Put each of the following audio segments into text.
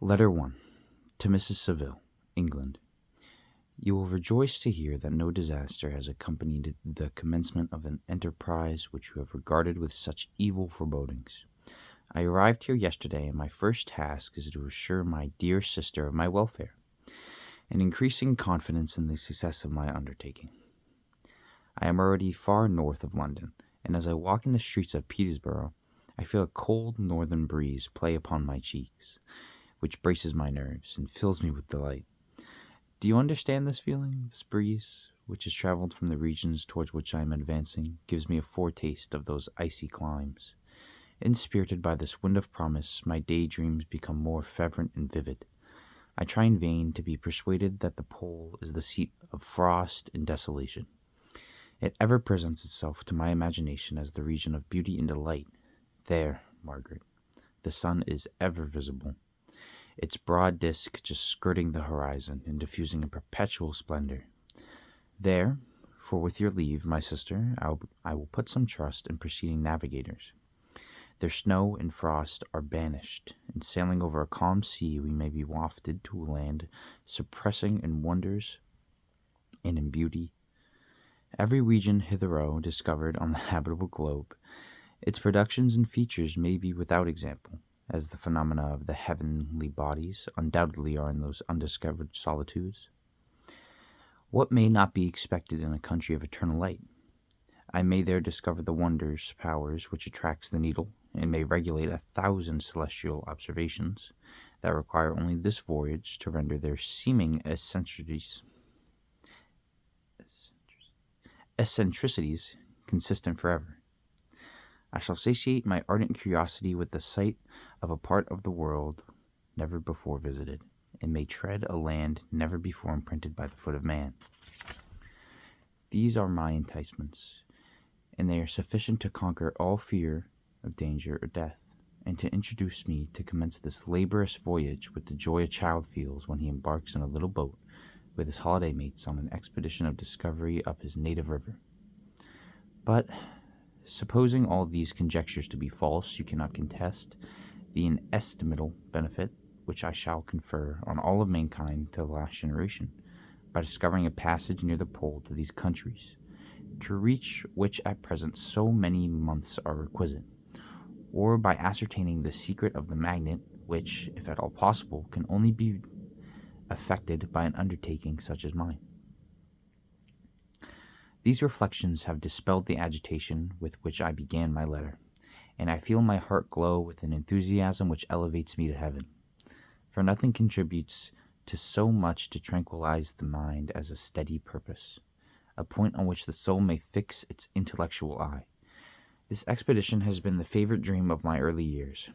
Letter 1. To Mrs. Saville, England. You will rejoice to hear that no disaster has accompanied the commencement of an enterprise which you have regarded with such evil forebodings. I arrived here yesterday, and my first task is to assure my dear sister of my welfare, and increasing confidence in the success of my undertaking. I am already far north of London, and as I walk in the streets of Peterborough, I feel a cold northern breeze play upon my cheeks, which braces my nerves and fills me with delight. Do you understand this feeling? This breeze, which has traveled from the regions towards which I am advancing, gives me a foretaste of those icy climes. Inspirited by this wind of promise, my daydreams become more fervent and vivid. I try in vain to be persuaded that the pole is the seat of frost and desolation. It ever presents itself to my imagination as the region of beauty and delight. There, Margaret, the sun is ever visible, its broad disk just skirting the horizon and diffusing a perpetual splendor. There, for with your leave, my sister, I will put some trust in preceding navigators. Their snow and frost are banished, and sailing over a calm sea we may be wafted to a land surpassing in wonders and in beauty every region hitherto discovered on the habitable globe. Its productions and features may be without example, as the phenomena of the heavenly bodies undoubtedly are in those undiscovered solitudes. What may not be expected in a country of eternal light? I may there discover the wondrous powers which attracts the needle, and may regulate 1,000 celestial observations that require only this voyage to render their seeming eccentricities consistent forever. I shall satiate my ardent curiosity with the sight of a part of the world never before visited, and may tread a land never before imprinted by the foot of man. These are my enticements, and they are sufficient to conquer all fear of danger or death, and to introduce me to commence this laborious voyage with the joy a child feels when he embarks in a little boat with his holiday mates on an expedition of discovery up his native river. But, supposing all these conjectures to be false, you cannot contest the inestimable benefit which I shall confer on all of mankind to the last generation, by discovering a passage near the pole to these countries, to reach which at present so many months are requisite, or by ascertaining the secret of the magnet, which, if at all possible, can only be affected by an undertaking such as mine. These reflections have dispelled the agitation with which I began my letter, and I feel my heart glow with an enthusiasm which elevates me to heaven. For nothing contributes to so much to tranquilize the mind as a steady purpose, a point on which the soul may fix its intellectual eye. This expedition has been the favorite dream of my early years.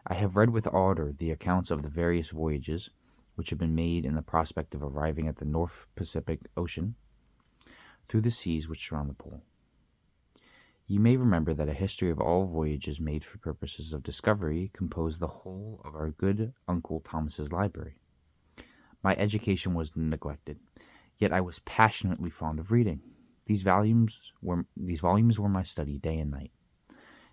I have read with ardor the accounts of the various voyages which have been made in the prospect of arriving at the North Pacific Ocean through the seas which surround the pole. You may remember that a history of all voyages made for purposes of discovery composed the whole of our good Uncle Thomas's library. My education was neglected, yet I was passionately fond of reading. These volumes were my study day and night,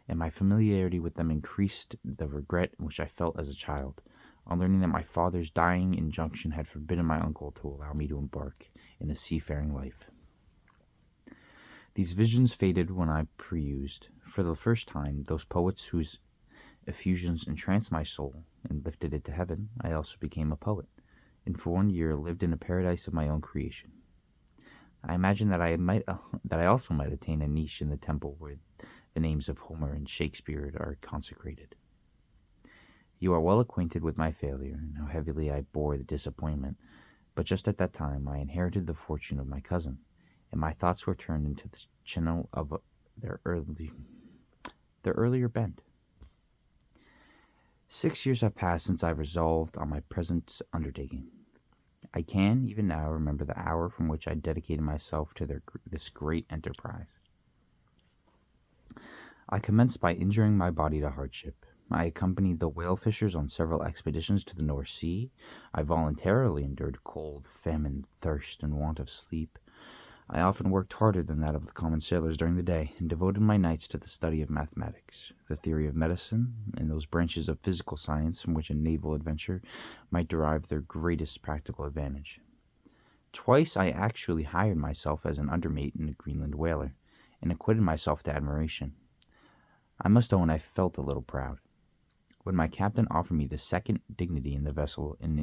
and my familiarity with them increased the regret which I felt as a child, on learning that my father's dying injunction had forbidden my uncle to allow me to embark in a seafaring life. These visions faded when I perused, for the first time, those poets whose effusions entranced my soul and lifted it to heaven. I also became a poet, and for 1 year lived in a paradise of my own creation. I imagine that I also might attain a niche in the temple where the names of Homer and Shakespeare are consecrated. You are well acquainted with my failure and how heavily I bore the disappointment, but just at that time I inherited the fortune of my cousin, and my thoughts were turned into the channel of their earlier bent. 6 years have passed since I resolved on my present undertaking. I can, even now, remember the hour from which I dedicated myself to this great enterprise. I commenced by injuring my body to hardship. I accompanied the whale fishers on several expeditions to the North Sea. I voluntarily endured cold, famine, thirst, and want of sleep. I often worked harder than that of the common sailors during the day, and devoted my nights to the study of mathematics, the theory of medicine, and those branches of physical science from which a naval adventure might derive their greatest practical advantage. Twice I actually hired myself as an undermate in a Greenland whaler, and acquitted myself to admiration. I must own I felt a little proud. When my captain offered me the second dignity in the vessel and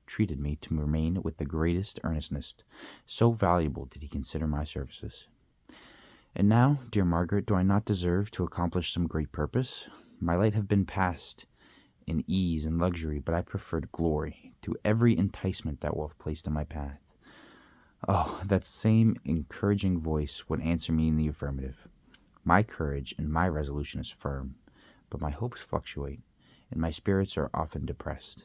entreated me to remain with the greatest earnestness, so valuable did he consider my services. And now, dear Margaret, do I not deserve to accomplish some great purpose? My life have been passed in ease and luxury, but I preferred glory to every enticement that wealth placed in my path. Oh, that same encouraging voice would answer me in the affirmative. My courage and my resolution is firm, but my hopes fluctuate, and my spirits are often depressed.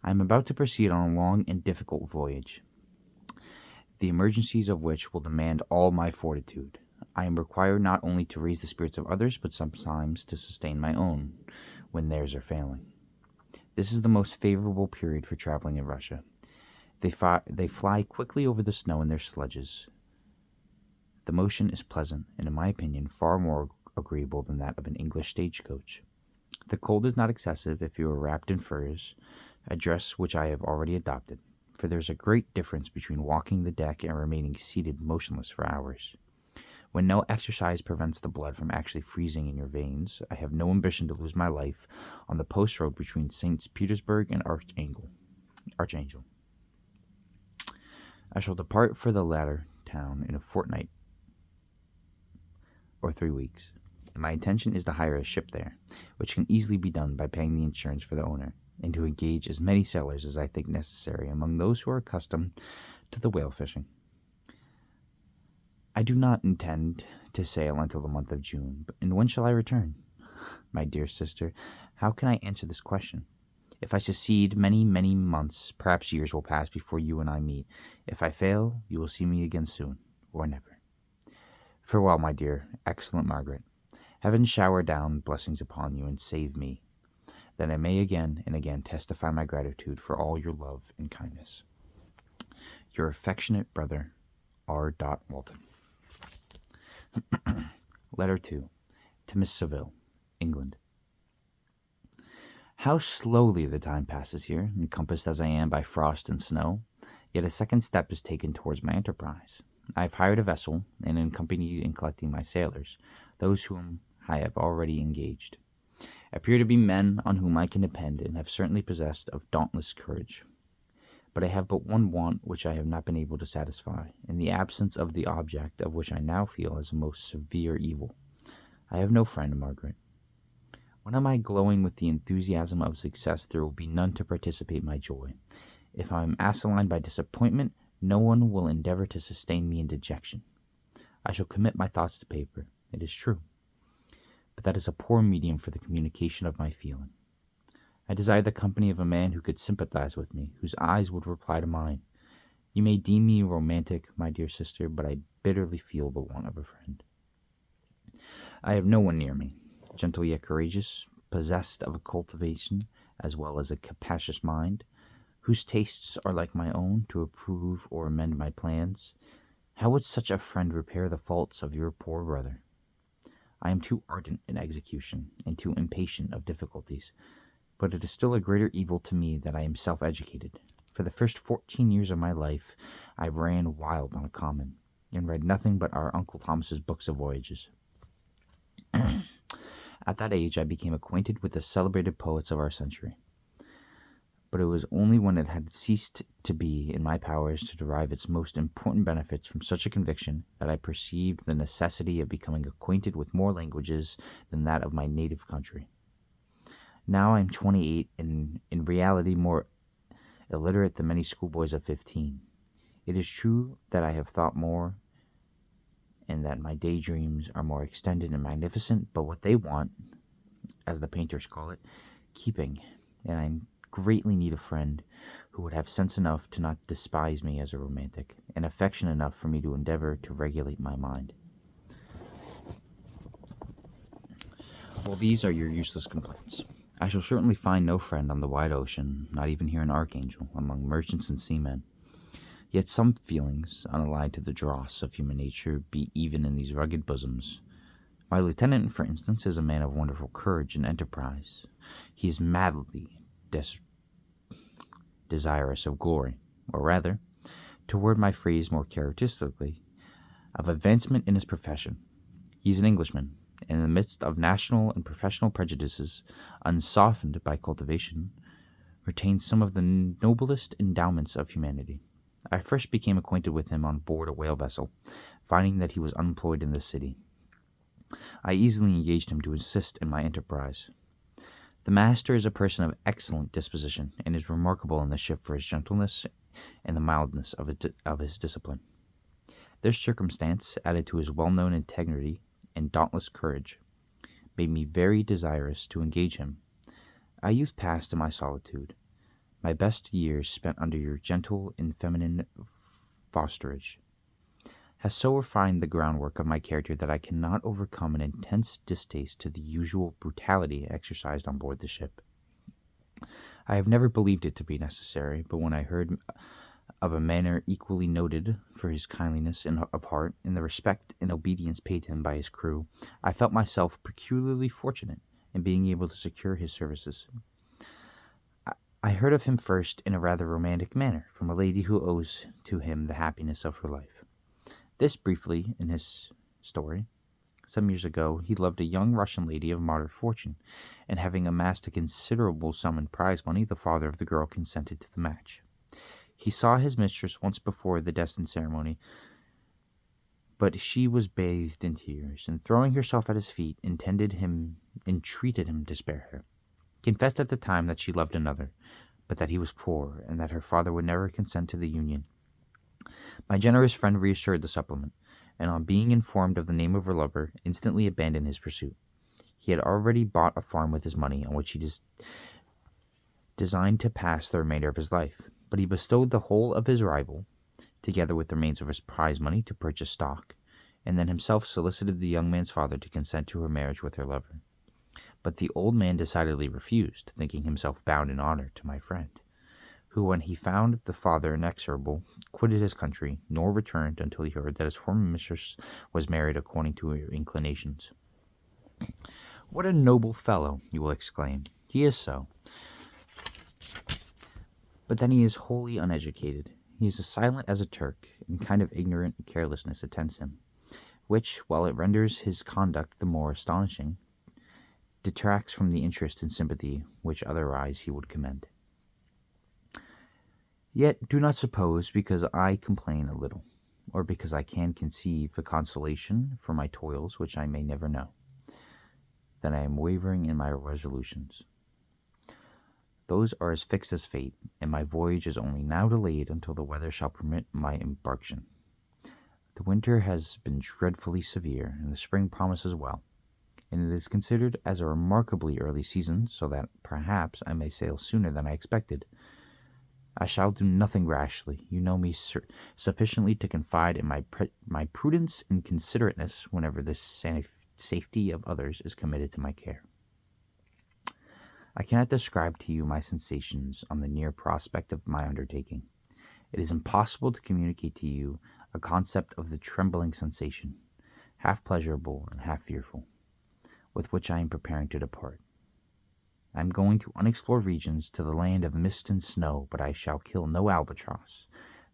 I am about to proceed on a long and difficult voyage, the emergencies of which will demand all my fortitude. I am required not only to raise the spirits of others, but sometimes to sustain my own, when theirs are failing. This is the most favorable period for traveling in Russia. They fly quickly over the snow in their sledges. The motion is pleasant, and in my opinion, far more agreeable than that of an English stagecoach. The cold is not excessive if you are wrapped in furs, a dress which I have already adopted, for there is a great difference between walking the deck and remaining seated motionless for hours. When no exercise prevents the blood from actually freezing in your veins, I have no ambition to lose my life on the post road between St. Petersburg and Archangel. I shall depart for the latter town in a fortnight or 3 weeks. My intention is to hire a ship there, which can easily be done by paying the insurance for the owner, and to engage as many sailors as I think necessary among those who are accustomed to the whale fishing. I do not intend to sail until the month of June, and when shall I return? My dear sister, how can I answer this question? If I succeed, many, many months, perhaps years, will pass before you and I meet. If I fail, you will see me again soon, or never. Farewell, my dear, excellent Margaret. Heaven shower down blessings upon you, and save me, that I may again and again testify my gratitude for all your love and kindness. Your affectionate brother, R. Walton. Letter 2. To Miss Saville, England. How slowly the time passes here, encompassed as I am by frost and snow, yet a second step is taken towards my enterprise. I have hired a vessel, and am accompanied in collecting my sailors, those whom I have already engaged. Appear to be men on whom I can depend, and have certainly possessed of dauntless courage. But I have but one want which I have not been able to satisfy, in the absence of the object of which I now feel as a most severe evil. I have no friend, Margaret. When am I glowing with the enthusiasm of success, there will be none to participate my joy. If I am asinine by disappointment, no one will endeavor to sustain me in dejection. I shall commit my thoughts to paper, it is true, but that is a poor medium for the communication of my feeling. I desire the company of a man who could sympathize with me, whose eyes would reply to mine. You may deem me romantic, my dear sister, but I bitterly feel the want of a friend. I have no one near me, gentle yet courageous, possessed of a cultivation as well as a capacious mind, whose tastes are like my own, to approve or amend my plans. How would such a friend repair the faults of your poor brother? I am too ardent in execution, and too impatient of difficulties, but it is still a greater evil to me that I am self-educated. For the first 14 years of my life I ran wild on a common, and read nothing but our Uncle Thomas's books of voyages. At that age I became acquainted with the celebrated poets of our century, but it was only when it had ceased to be in my powers to derive its most important benefits from such a conviction that I perceived the necessity of becoming acquainted with more languages than that of my native country. Now I am 28, and in reality more illiterate than many schoolboys of 15. It is true that I have thought more, and that my daydreams are more extended and magnificent, but what they want, as the painters call it, keeping, and I am greatly need a friend who would have sense enough to not despise me as a romantic, and affection enough for me to endeavor to regulate my mind. Well, these are your useless complaints. I shall certainly find no friend on the wide ocean, not even here in Archangel, among merchants and seamen. Yet some feelings, unallied to the dross of human nature, beat even in these rugged bosoms. My lieutenant, for instance, is a man of wonderful courage and enterprise. He is madly desirous of glory, or rather, to word my phrase more characteristically, of advancement in his profession. He is an Englishman, and in the midst of national and professional prejudices, unsoftened by cultivation, retains some of the noblest endowments of humanity. I first became acquainted with him on board a whale vessel, finding that he was unemployed in the city. I easily engaged him to assist in my enterprise. The master is a person of excellent disposition, and is remarkable in the ship for his gentleness and the mildness of his discipline. This circumstance, added to his well-known integrity and dauntless courage, made me very desirous to engage him. A youth passed in my solitude, my best years spent under your gentle and feminine fosterage, has so refined the groundwork of my character that I cannot overcome an intense distaste to the usual brutality exercised on board the ship. I have never believed it to be necessary, but when I heard of a manner equally noted for his kindliness of heart and the respect and obedience paid to him by his crew, I felt myself peculiarly fortunate in being able to secure his services. I heard of him first in a rather romantic manner from a lady who owes to him the happiness of her life. This briefly in his story. Some years ago, he loved a young Russian lady of moderate fortune, and having amassed a considerable sum in prize money, the father of the girl consented to the match. He saw his mistress once before the destined ceremony, but she was bathed in tears, and throwing herself at his feet, entreated him to spare her. Confessed at the time that she loved another, but that he was poor, and that her father would never consent to the union. My generous friend reassured the supplement, and on being informed of the name of her lover, instantly abandoned his pursuit. He had already bought a farm with his money, on which he designed to pass the remainder of his life, but he bestowed the whole of his rival, together with the remains of his prize money, to purchase stock, and then himself solicited the young man's father to consent to her marriage with her lover. But the old man decidedly refused, thinking himself bound in honor to my friend, who, when he found the father inexorable, quitted his country, nor returned until he heard that his former mistress was married according to her inclinations. What a noble fellow, you will exclaim. He is so. But then he is wholly uneducated. He is as silent as a Turk, and kind of ignorant carelessness attends him, which, while it renders his conduct the more astonishing, detracts from the interest and sympathy which otherwise he would commend. Yet do not suppose, because I complain a little, or because I can conceive a consolation for my toils which I may never know, that I am wavering in my resolutions. Those are as fixed as fate, and my voyage is only now delayed until the weather shall permit my embarkation. The winter has been dreadfully severe, and the spring promises well, and it is considered as a remarkably early season, so that perhaps I may sail sooner than I expected. I shall do nothing rashly. You know me sufficiently to confide in my prudence and considerateness whenever the safety of others is committed to my care. I cannot describe to you my sensations on the near prospect of my undertaking. It is impossible to communicate to you a concept of the trembling sensation, half pleasurable and half fearful, with which I am preparing to depart. I am going to unexplored regions, to the land of mist and snow, but I shall kill no albatross.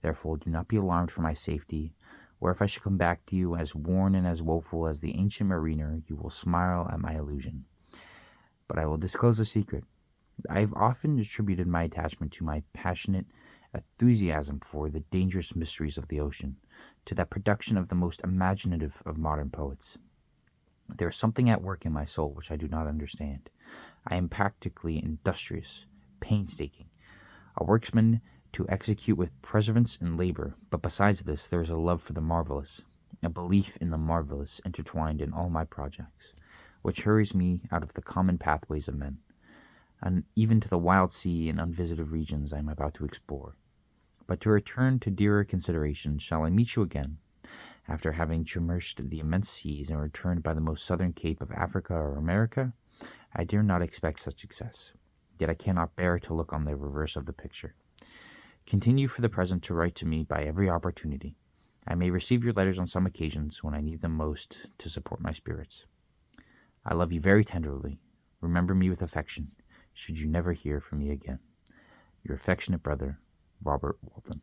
Therefore do not be alarmed for my safety, or if I should come back to you as worn and as woeful as the ancient mariner, you will smile at my illusion. But I will disclose a secret. I have often attributed my attachment to my passionate enthusiasm for the dangerous mysteries of the ocean, to that production of the most imaginative of modern poets. There is something at work in my soul which I do not understand. I am practically industrious, painstaking, a workman to execute with perseverance and labor, but besides this there is a love for the marvelous, a belief in the marvelous intertwined in all my projects, which hurries me out of the common pathways of men, and even to the wild sea and unvisited regions I am about to explore. But to return to dearer considerations, shall I meet you again, after having traversed the immense seas and returned by the most southern cape of Africa or America? I dare not expect such success, yet I cannot bear to look on the reverse of the picture. Continue for the present to write to me by every opportunity. I may receive your letters on some occasions when I need them most to support my spirits. I love you very tenderly. Remember me with affection, should you never hear from me again. Your affectionate brother, Robert Walton.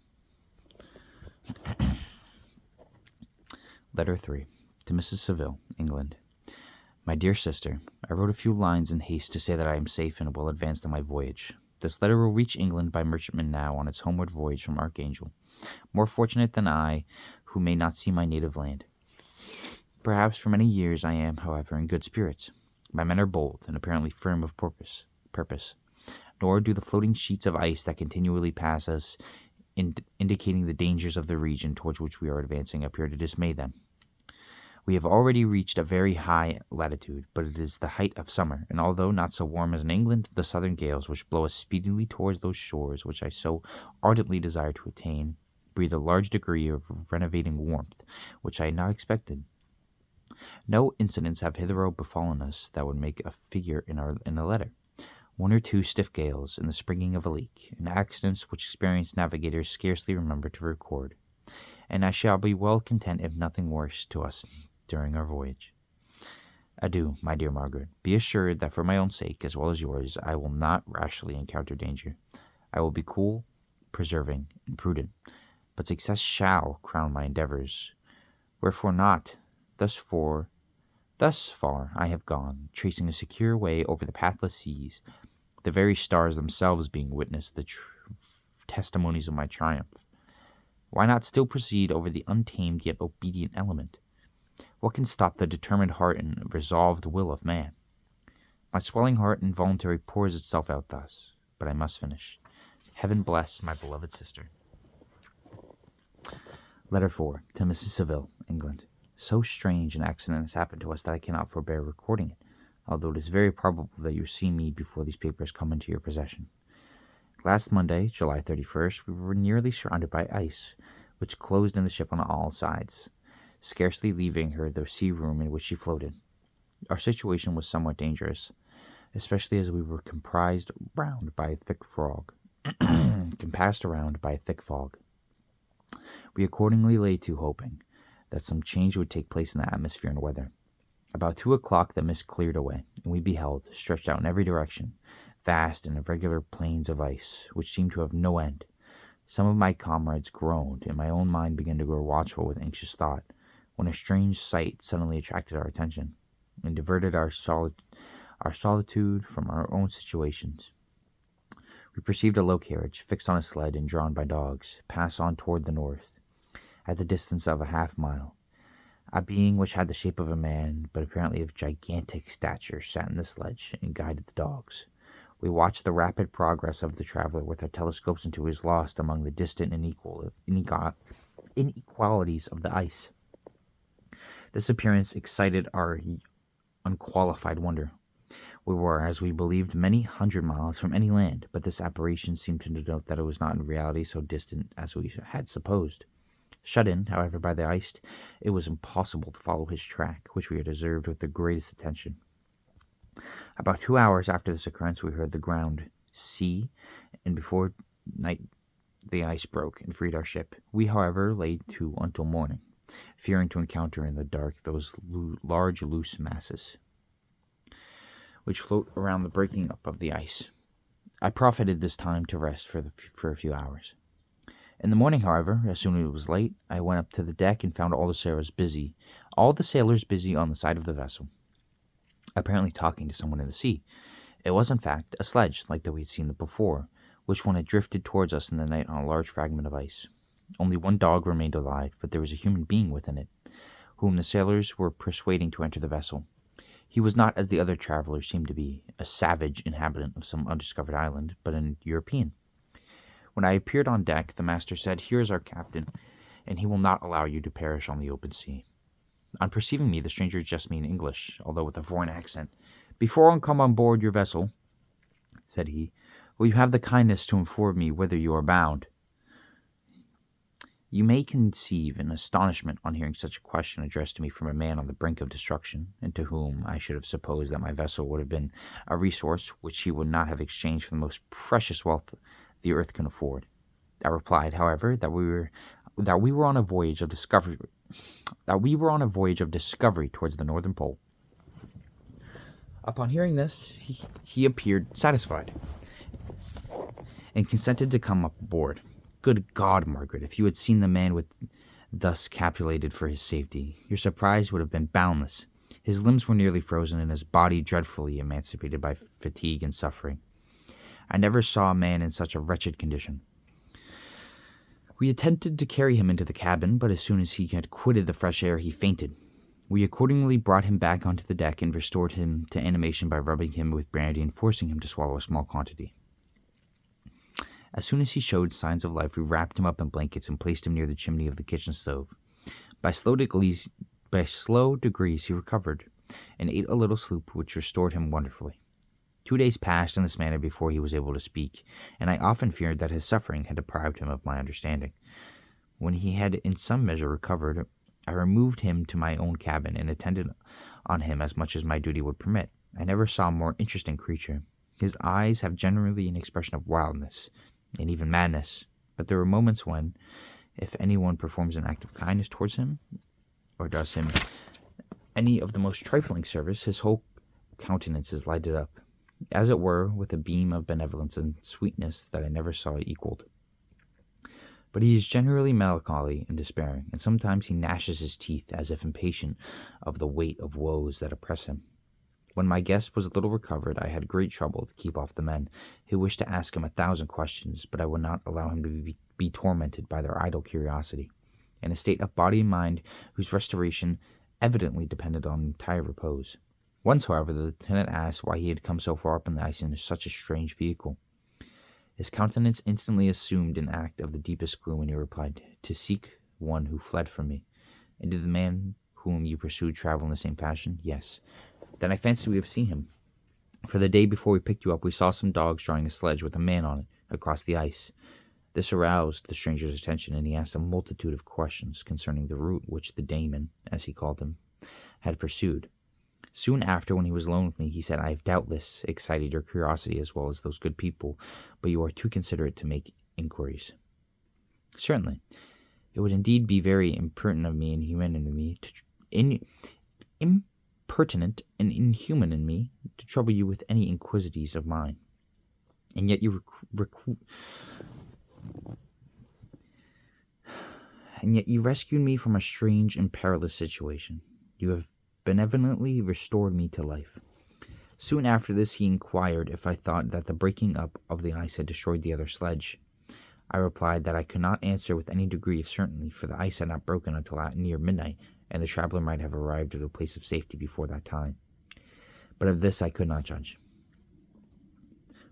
Letter 3. To Mrs. Saville, England. My dear sister, I wrote a few lines in haste to say that I am safe and well advanced on my voyage. This letter will reach England by merchantman now on its homeward voyage from Archangel, more fortunate than I, who may not see my native land. Perhaps for many years I am, however, in good spirits. My men are bold and apparently firm of purpose. Nor do the floating sheets of ice that continually pass us, indicating the dangers of the region towards which we are advancing, appear to dismay them. We have already reached a very high latitude, but it is the height of summer, and although not so warm as in England, the southern gales which blow us speedily towards those shores which I so ardently desire to attain breathe a large degree of renovating warmth, which I had not expected. No incidents have hitherto befallen us that would make a figure in a letter. One or two stiff gales and the springing of a leak, and accidents which experienced navigators scarcely remember to record, and I shall be well content if nothing worse to us during our voyage. Adieu, my dear Margaret. Be assured that for my own sake, as well as yours, I will not rashly encounter danger. I will be cool, persevering, and prudent, but success shall crown my endeavors. Wherefore not, thus far I have gone, tracing a secure way over the pathless seas, the very stars themselves being witness the testimonies of my triumph. Why not still proceed over the untamed yet obedient element? What can stop the determined heart and resolved will of man? My swelling heart involuntarily pours itself out thus, but I must finish. Heaven bless my beloved sister. Letter 4. To Mrs. Saville, England. So strange an accident has happened to us that I cannot forbear recording it, although it is very probable that you see me before these papers come into your possession. Last Monday, July 31st, we were nearly surrounded by ice, which closed in the ship on all sides, scarcely leaving her the sea room in which she floated. Our situation was somewhat dangerous, especially as we were compassed around by a thick fog. We accordingly lay to, hoping that some change would take place in the atmosphere and weather. About 2 o'clock the mist cleared away, and we beheld, stretched out in every direction, vast and irregular plains of ice, which seemed to have no end. Some of my comrades groaned, and my own mind began to grow watchful with anxious thought, when a strange sight suddenly attracted our attention, and diverted our solitude from our own situations. We perceived a low carriage, fixed on a sled and drawn by dogs, pass on toward the north. At the distance of a half-mile, a being which had the shape of a man, but apparently of gigantic stature, sat in the sledge and guided the dogs. We watched the rapid progress of the traveler with our telescopes until he was lost among the distant inequalities of the ice. This appearance excited our unqualified wonder. We were, as we believed, many hundred miles from any land, but this apparition seemed to denote that it was not in reality so distant as we had supposed. Shut in, however, by the ice, it was impossible to follow his track, which we had observed with the greatest attention. About 2 hours after this occurrence, we heard the ground sea, and before night the ice broke and freed our ship. We, however, lay to until morning, fearing to encounter in the dark those large loose masses which float around the breaking up of the ice. I profited this time to rest for a few hours. In the morning, however, as soon as it was late, I went up to the deck and found all the sailors busy on the side of the vessel, apparently talking to someone in the sea. It was, in fact, a sledge, like that we had seen before, which one had drifted towards us in the night on a large fragment of ice. Only one dog remained alive, but there was a human being within it, whom the sailors were persuading to enter the vessel. He was not, as the other travelers seemed to be, a savage inhabitant of some undiscovered island, but an European. When I appeared on deck, the master said, "Here is our captain, and he will not allow you to perish on the open sea." On perceiving me, the stranger addressed me in English, although with a foreign accent. "Before I come on board your vessel," said he, "will you have the kindness to inform me whither you are bound?" You may conceive an astonishment on hearing such a question addressed to me from a man on the brink of destruction, and to whom I should have supposed that my vessel would have been a resource which he would not have exchanged for the most precious wealth the earth can afford. I replied, however, that we were on a voyage of discovery towards the Northern Pole. Upon hearing this, he appeared satisfied and consented to come aboard. Good God, Margaret, if you had seen the man thus capitulated for his safety, your surprise would have been boundless. His limbs were nearly frozen, and his body dreadfully emaciated by fatigue and suffering. I never saw a man in such a wretched condition. We attempted to carry him into the cabin, but as soon as he had quitted the fresh air, he fainted. We accordingly brought him back onto the deck and restored him to animation by rubbing him with brandy and forcing him to swallow a small quantity. As soon as he showed signs of life, we wrapped him up in blankets and placed him near the chimney of the kitchen stove. By slow degrees, he recovered and ate a little soup, which restored him wonderfully. 2 days passed in this manner before he was able to speak, and I often feared that his suffering had deprived him of my understanding. When he had in some measure recovered, I removed him to my own cabin and attended on him as much as my duty would permit. I never saw a more interesting creature. His eyes have generally an expression of wildness and even madness, but there are moments when, if anyone performs an act of kindness towards him, or does him any of the most trifling service, his whole countenance is lighted up, as it were, with a beam of benevolence and sweetness that I never saw equaled. But he is generally melancholy and despairing, and sometimes he gnashes his teeth as if impatient of the weight of woes that oppress him. When my guest was a little recovered, I had great trouble to keep off the men, who wished to ask him 1,000 questions, but I would not allow him to be tormented by their idle curiosity. In a state of body and mind whose restoration evidently depended on entire repose. Once, however, the lieutenant asked why he had come so far up in the ice in such a strange vehicle. His countenance instantly assumed an act of the deepest gloom, and he replied, "To seek one who fled from me." "And did the man whom you pursued travel in the same fashion?" "Yes." "Then I fancy we have seen him. For the day before we picked you up, we saw some dogs drawing a sledge with a man on it across the ice." This aroused the stranger's attention, and he asked a multitude of questions concerning the route which the Damon, as he called him, had pursued. Soon after, when he was alone with me, he said, "I have doubtless excited your curiosity as well as those good people, but you are too considerate to make inquiries." "Certainly. It would indeed be very impertinent of me and to trouble you with any inquisities of mine. And yet you rescued me from a strange and perilous situation. You have benevolently restored me to life." Soon after this, he inquired if I thought that the breaking up of the ice had destroyed the other sledge. I replied that I could not answer with any degree of certainty, for the ice had not broken until near midnight, and the traveler might have arrived at a place of safety before that time. But of this I could not judge.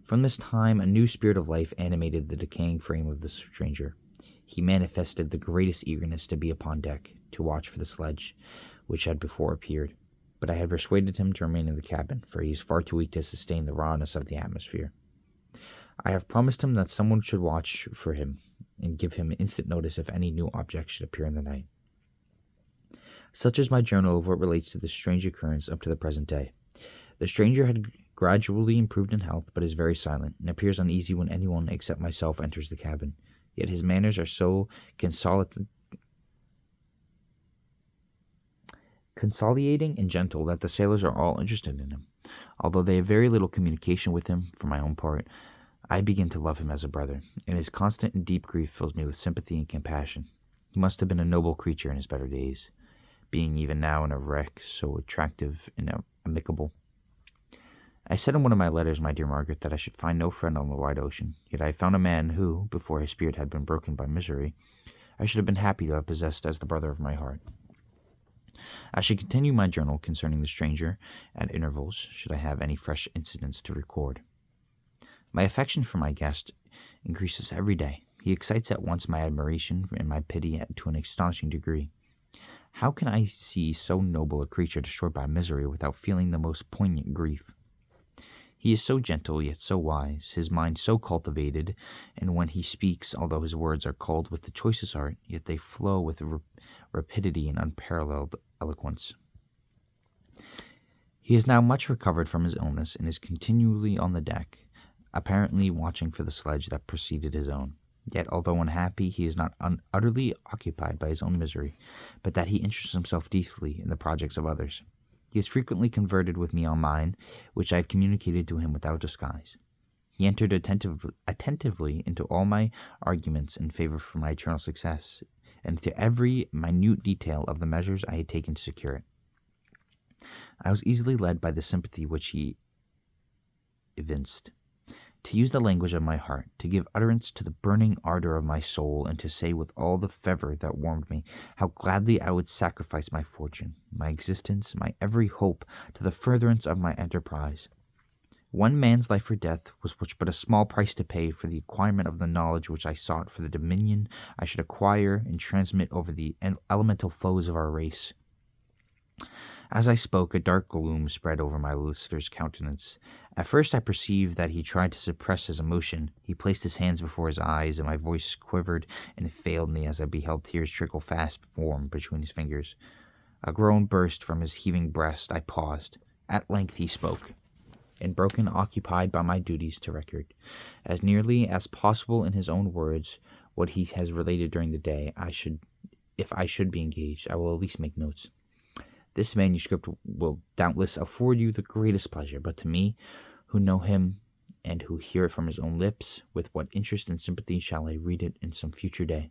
From this time, a new spirit of life animated the decaying frame of the stranger. He manifested the greatest eagerness to be upon deck, to watch for the sledge, which had before appeared, but I had persuaded him to remain in the cabin, for he is far too weak to sustain the rawness of the atmosphere. I have promised him that someone should watch for him, and give him instant notice if any new object should appear in the night. Such is my journal of what relates to this strange occurrence up to the present day. The stranger had gradually improved in health, but is very silent, and appears uneasy when anyone except myself enters the cabin. Yet his manners are so conciliating and gentle that the sailors are all interested in him. Although they have very little communication with him, for my own part, I begin to love him as a brother, and his constant and deep grief fills me with sympathy and compassion. He must have been a noble creature in his better days, being even now in a wreck so attractive and amicable. I said in one of my letters, my dear Margaret, that I should find no friend on the wide ocean, yet I found a man who, before his spirit had been broken by misery, I should have been happy to have possessed as the brother of my heart. I should continue my journal concerning the stranger at intervals, should I have any fresh incidents to record. My affection for my guest increases every day. He excites at once my admiration and my pity to an astonishing degree. How can I see so noble a creature destroyed by misery without feeling the most poignant grief? He is so gentle, yet so wise, his mind so cultivated, and when he speaks, although his words are culled with the choicest art, yet they flow with rapidity and unparalleled eloquence. He is now much recovered from his illness, and is continually on the deck, apparently watching for the sledge that preceded his own. Yet, although unhappy, he is not utterly occupied by his own misery, but that he interests himself deeply in the projects of others. He has frequently converted with me on mine, which I have communicated to him without disguise. He entered attentively into all my arguments in favor for my eternal success, and into every minute detail of the measures I had taken to secure it. I was easily led by the sympathy which he evinced. To use the language of my heart, to give utterance to the burning ardor of my soul, and to say with all the fervor that warmed me, how gladly I would sacrifice my fortune, my existence, my every hope, to the furtherance of my enterprise. One man's life or death was but a small price to pay for the acquirement of the knowledge which I sought, for the dominion I should acquire and transmit over the elemental foes of our race. As I spoke, a dark gloom spread over my listener's countenance. At first I perceived that he tried to suppress his emotion. He placed his hands before his eyes, and my voice quivered, and it failed me as I beheld tears trickle fast from between his fingers. A groan burst from his heaving breast. I paused. At length he spoke, and broken, occupied by my duties to record, as nearly as possible in his own words, what he has related during the day. If I should be engaged, I will at least make notes. This manuscript will doubtless afford you the greatest pleasure, but to me, who know him and who hear it from his own lips, with what interest and sympathy shall I read it in some future day?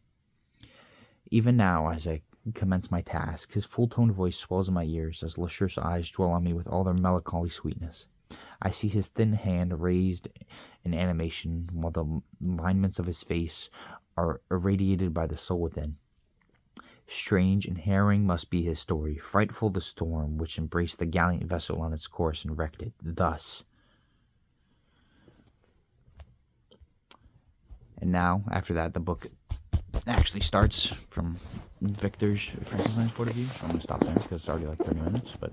Even now, as I commence my task, his full-toned voice swells in my ears, as lustrous eyes dwell on me with all their melancholy sweetness. I see his thin hand raised in animation, while the lineaments of his face are irradiated by the soul within. Strange and harrowing must be his story, frightful the storm which embraced the gallant vessel on its course and wrecked it. Thus. And now, after that, the book actually starts from Frankenstein's point of view. So I'm going to stop there because it's already like 30 minutes, but